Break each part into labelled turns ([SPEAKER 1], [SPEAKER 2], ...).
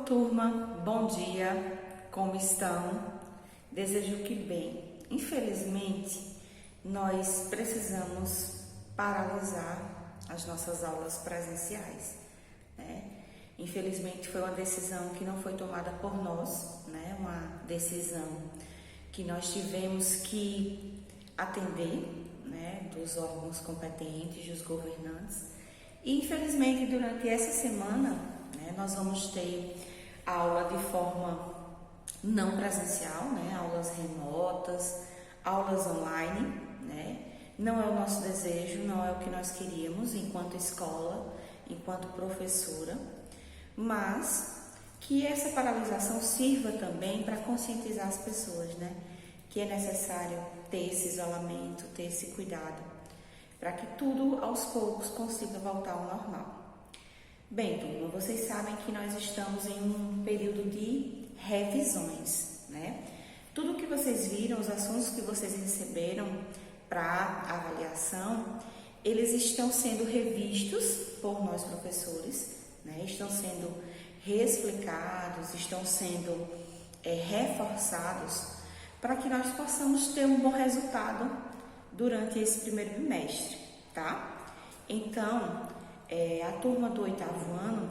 [SPEAKER 1] turma, bom dia, como estão? Desejo que bem. Infelizmente, nós precisamos paralisar as nossas aulas presenciais, né? Infelizmente, foi uma decisão que não foi tomada por nós, né? Uma decisão que nós tivemos que atender, né? Dos órgãos competentes, dos governantes. E, infelizmente, durante essa semana, nós vamos ter aula de forma não presencial, né? Aulas remotas, aulas online, né? Não é o nosso desejo, não é o que nós queríamos enquanto escola, enquanto professora, mas que essa paralisação sirva também para conscientizar as pessoas, né? Que é necessário ter esse isolamento, ter esse cuidado, para que tudo aos poucos consiga voltar ao normal. Bem, turma, vocês sabem que nós estamos em um período de revisões, né? Tudo que vocês viram, os assuntos que vocês receberam para avaliação, eles estão sendo revistos por nós professores, né? Estão sendo reexplicados, estão sendo reforçados para que nós possamos ter um bom resultado durante esse primeiro bimestre, tá? Então, a turma do 8º ano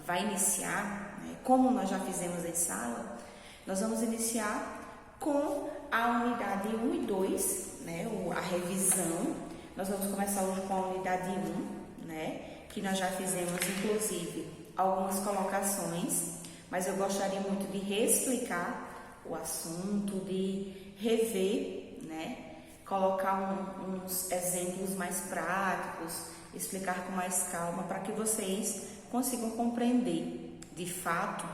[SPEAKER 1] vai iniciar, né, como nós já fizemos em sala, nós vamos iniciar com a unidade 1 e 2, né, a revisão. Nós vamos começar hoje com a unidade 1, né, que nós já fizemos, inclusive, algumas colocações, mas eu gostaria muito de reexplicar o assunto, de rever, né, colocar uns exemplos mais práticos, explicar com mais calma para que vocês consigam compreender de fato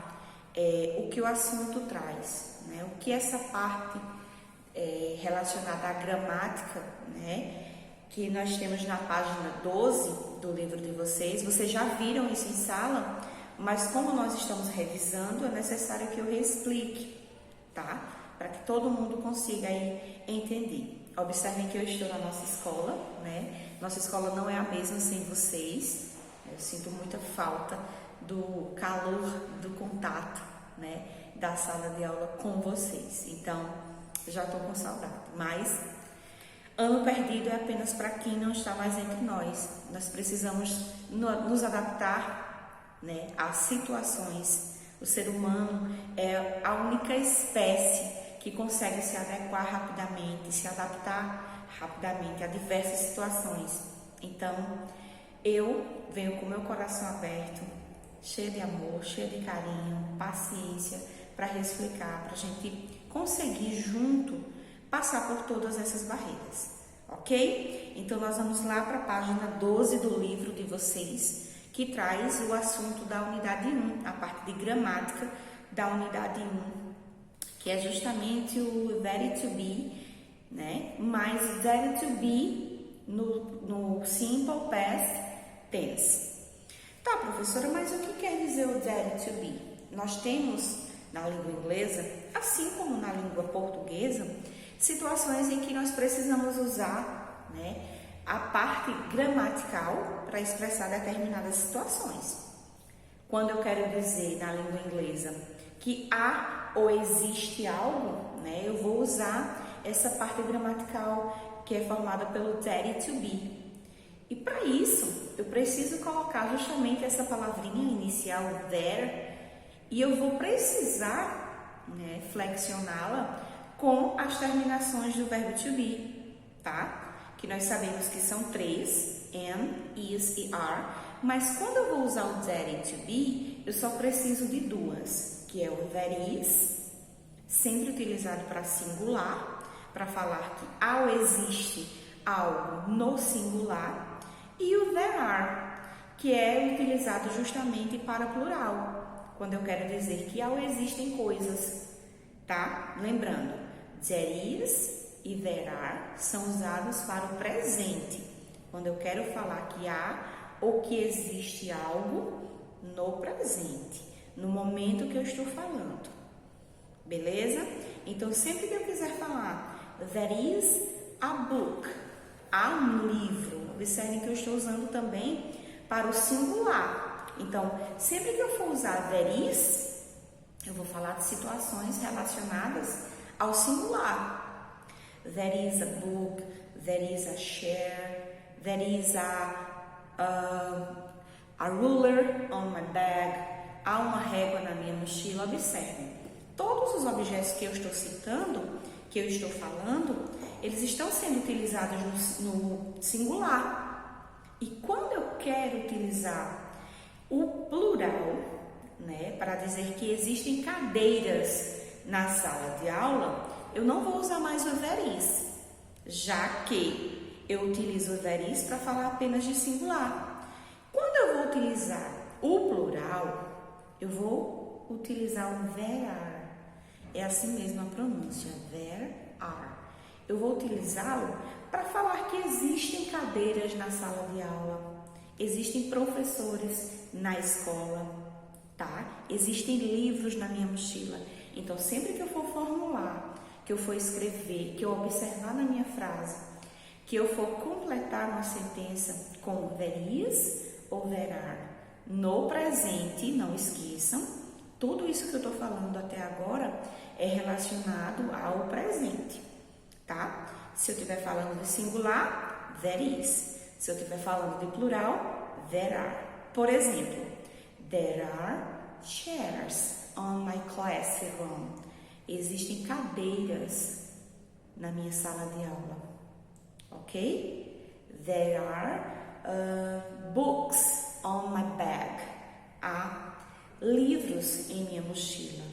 [SPEAKER 1] o que o assunto traz, né? O que essa parte relacionada à gramática, né? Que nós temos na página 12 do livro de vocês. Vocês já viram isso em sala, mas como nós estamos revisando, é necessário que eu reexplique, tá? Para que todo mundo consiga aí entender. Observem que eu estou na nossa escola, né? Nossa escola não é a mesma sem vocês. Eu sinto muita falta do calor, do contato, né? Da sala de aula com vocês. Então, já estou com saudade. Mas, ano perdido é apenas para quem não está mais entre nós. Nós precisamos nos adaptar, né, às situações. O ser humano é a única espécie que consegue se adequar rapidamente, se adaptar rapidamente a diversas situações. Então, eu venho com meu coração aberto, cheio de amor, cheio de carinho, paciência, para reexplicar, para a gente conseguir junto passar por todas essas barreiras, ok? Então, nós vamos lá para a página 12 do livro de vocês, que traz o assunto da unidade 1, a parte de gramática da unidade 1, que é justamente o very to be, né? Mas very to be no simple past tense. Tá, professora, mas o que quer dizer o very to be? Nós temos na língua inglesa, assim como na língua portuguesa, situações em que nós precisamos usar, né, a parte gramatical para expressar determinadas situações. Quando eu quero dizer na língua inglesa que há ou existe algo, né, eu vou usar essa parte gramatical que é formada pelo that to be. E para isso, eu preciso colocar justamente essa palavrinha inicial there, e eu vou precisar, né, flexioná-la com as terminações do verbo to be, tá? Que nós sabemos que são 3, am, is e are, mas quando eu vou usar o that to be, eu só preciso de duas, que é o there is, sempre utilizado para singular, para falar que há ou existe algo no singular, e o there are, que é utilizado justamente para plural, quando eu quero dizer que há ou existem coisas, tá? Lembrando, there is e there are são usados para o presente, quando eu quero falar que há ou que existe algo no presente, no momento que eu estou falando. Beleza? Então, sempre que eu quiser falar there is a book, há um livro, observem que eu estou usando também para o singular, Então, sempre que eu for usar there is, eu vou falar de situações relacionadas ao singular. There is a book, there is a chair, there is a ruler on my bag, há uma régua na minha mochila. Observe, todos os objetos que eu estou citando, que eu estou falando, eles estão sendo utilizados no singular. E quando eu quero utilizar o plural, né, para dizer que existem cadeiras na sala de aula, eu não vou usar mais o there is, já que eu utilizo o there is para falar apenas de singular. Quando eu vou utilizar o plural, eu vou utilizar o there are. É assim mesmo a pronúncia, there are. Eu vou utilizá-lo para falar que existem cadeiras na sala de aula, existem professores na escola, tá? Existem livros na minha mochila. Então, sempre que eu for formular, que eu for escrever, que eu observar na minha frase, que eu for completar uma sentença com there is ou there are no presente, não esqueçam, tudo isso que eu estou falando até agora é relacionado ao presente, tá? Se eu estiver falando de singular, there is. Se eu estiver falando de plural, there are. Por exemplo, there are chairs on my classroom. Existem cadeiras na minha sala de aula, ok? There are books on my bag. Há livros em minha mochila.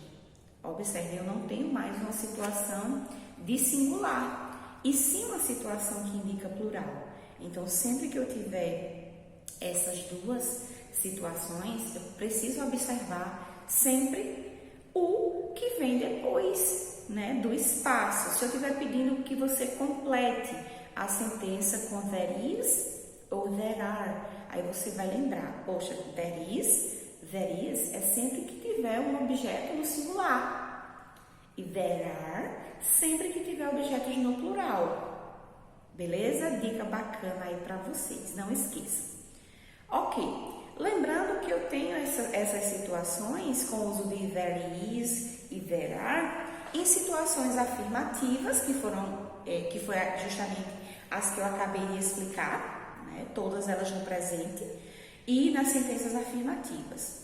[SPEAKER 1] Observe, eu não tenho mais uma situação de singular, e sim uma situação que indica plural. Então, sempre que eu tiver essas duas situações, eu preciso observar sempre o que vem depois, né, do espaço. Se eu estiver pedindo que você complete a sentença com there is ou there are, aí você vai lembrar, poxa, there is é sempre que tiver um objeto no singular. E there are sempre que tiver objetos no plural. Beleza? Dica bacana aí para vocês, não esqueçam. Ok, lembrando que eu tenho essas situações com o uso de there is e there are em situações afirmativas, que foi justamente as que eu acabei de explicar, né? Todas elas no presente, e nas sentenças afirmativas.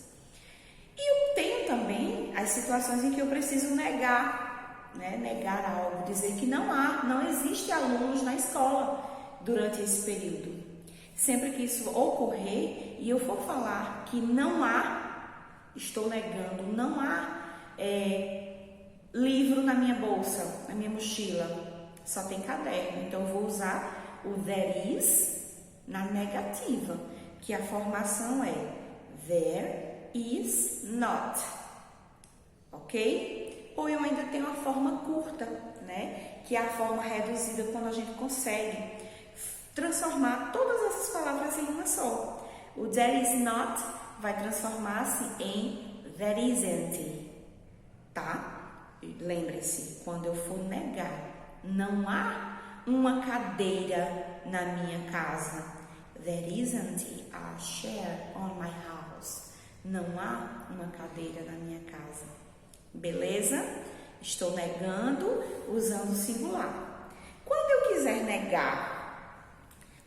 [SPEAKER 1] E eu tenho também as situações em que eu preciso negar, né? Negar algo, dizer que não existe alunos na escola durante esse período. Sempre que isso ocorrer e eu for falar que não há, estou negando, não há livro na minha bolsa, na minha mochila, só tem caderno. Então, eu vou usar o there is na negativa, que a formação é there is not, ok? Ou eu ainda tenho a forma curta, né? Que é a forma reduzida, quando a gente consegue transformar todas essas palavras em uma só. O there is not vai transformar-se em there isn't, tá? Lembre-se, quando eu for negar, não há uma cadeira na minha casa. There isn't a chair on my house. Não há uma cadeira na minha casa. Beleza? Estou negando usando o singular. Quando eu quiser negar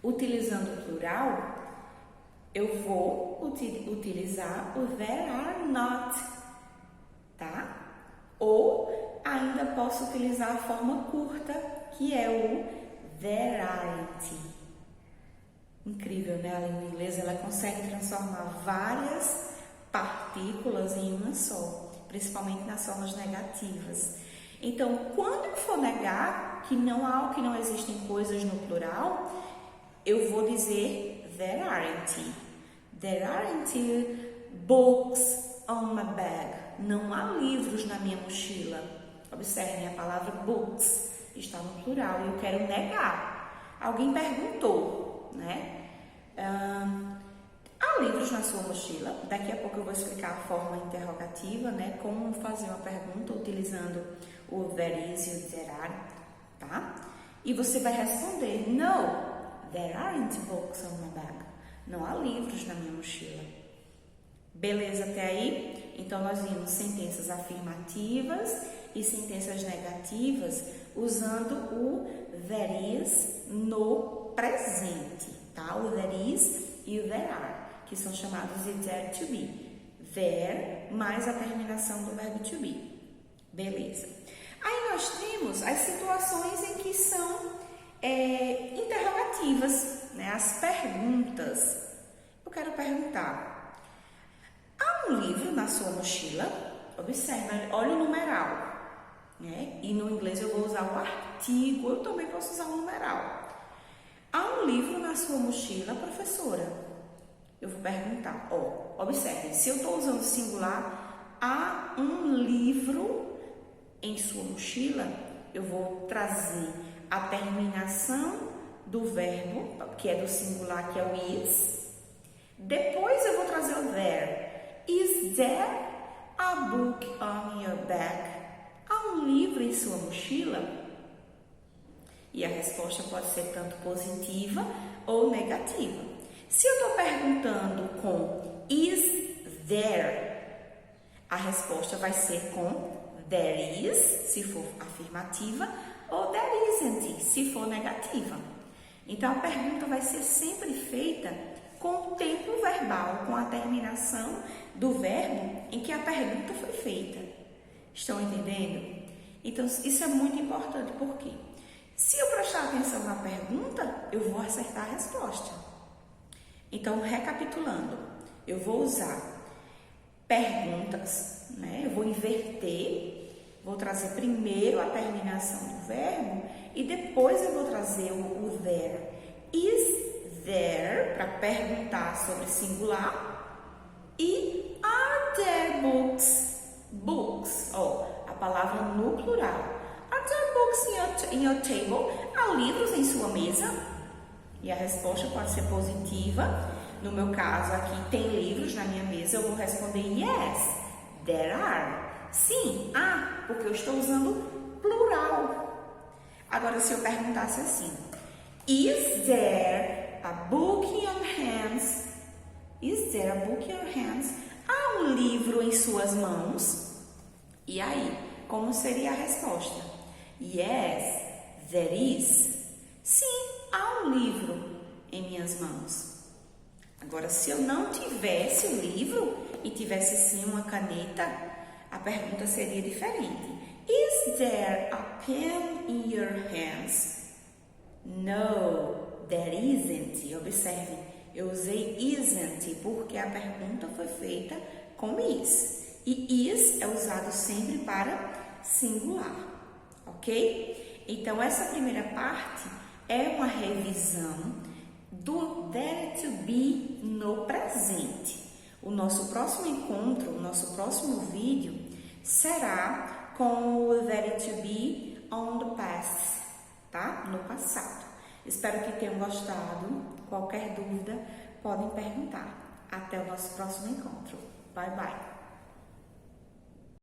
[SPEAKER 1] utilizando o plural, eu vou utilizar o there are not, tá? Ou ainda posso utilizar a forma curta, que é o there aren't. Incrível, né? A língua inglesa, ela consegue transformar várias partículas em uma só, principalmente nas formas negativas. Então, quando eu for negar que não há ou que não existem coisas no plural, eu vou dizer there aren't. There aren't books on my bag. Não há livros na minha mochila. Observem, a palavra books está no plural e eu quero negar. Alguém perguntou, né? Há livros na sua mochila? Daqui a pouco eu vou explicar a forma interrogativa, né? Como fazer uma pergunta utilizando o there is e o there are, tá? E você vai responder, no, there aren't books on my bag. Não há livros na minha mochila. Beleza até aí? Então, nós vimos sentenças afirmativas e sentenças negativas usando o there is no presente, tá? O there is e o there are, que são chamados de there to be. There mais a terminação do verbo to be. Beleza. Aí nós temos as situações em que são interrogativas, né? As perguntas. Eu quero perguntar: há um livro na sua mochila? Observe, olha o numeral, né? E no inglês eu vou usar o artigo, eu também posso usar o numeral. Há um livro na sua mochila, professora? Eu vou perguntar, observe, se eu estou usando singular, há um livro em sua mochila, eu vou trazer a terminação do verbo, que é do singular, que é o is. Depois eu vou trazer o there. Is there a book on your bag? Há um livro em sua mochila? E a resposta pode ser tanto positiva ou negativa. Se eu estou perguntando com is there, a resposta vai ser com there is, se for afirmativa, ou there isn't, se for negativa. Então, a pergunta vai ser sempre feita com o tempo verbal, com a terminação do verbo em que a pergunta foi feita. Estão entendendo? Então, isso é muito importante, porque se eu prestar atenção na pergunta, eu vou acertar a resposta. Então, recapitulando, eu vou usar perguntas, né? Eu vou inverter, vou trazer primeiro a terminação do verbo e depois eu vou trazer o there. Is there, para perguntar sobre singular, e are there books? Books, a palavra no plural. Are there books in your table? Há livros em sua mesa? E a resposta pode ser positiva. No meu caso aqui, tem livros na minha mesa, eu vou responder yes, there are. Sim, há, porque eu estou usando plural. Agora, se eu perguntasse assim, is there a book in your hands? Is there a book in your hands? Há um livro em suas mãos? E aí, como seria a resposta? Yes, there is. Sim, há um livro em minhas mãos. Agora, se eu não tivesse o livro e tivesse sim uma caneta, a pergunta seria diferente. Is there a pen in your hands? No, there isn't. Observe, eu usei isn't porque a pergunta foi feita com is. E is é usado sempre para singular, ok? Então, essa primeira parte é uma revisão do there to be no presente. O nosso próximo encontro, o nosso próximo vídeo será com o there to be on the past, tá? No passado. Espero que tenham gostado. Qualquer dúvida, podem perguntar. Até o nosso próximo encontro. Bye, bye.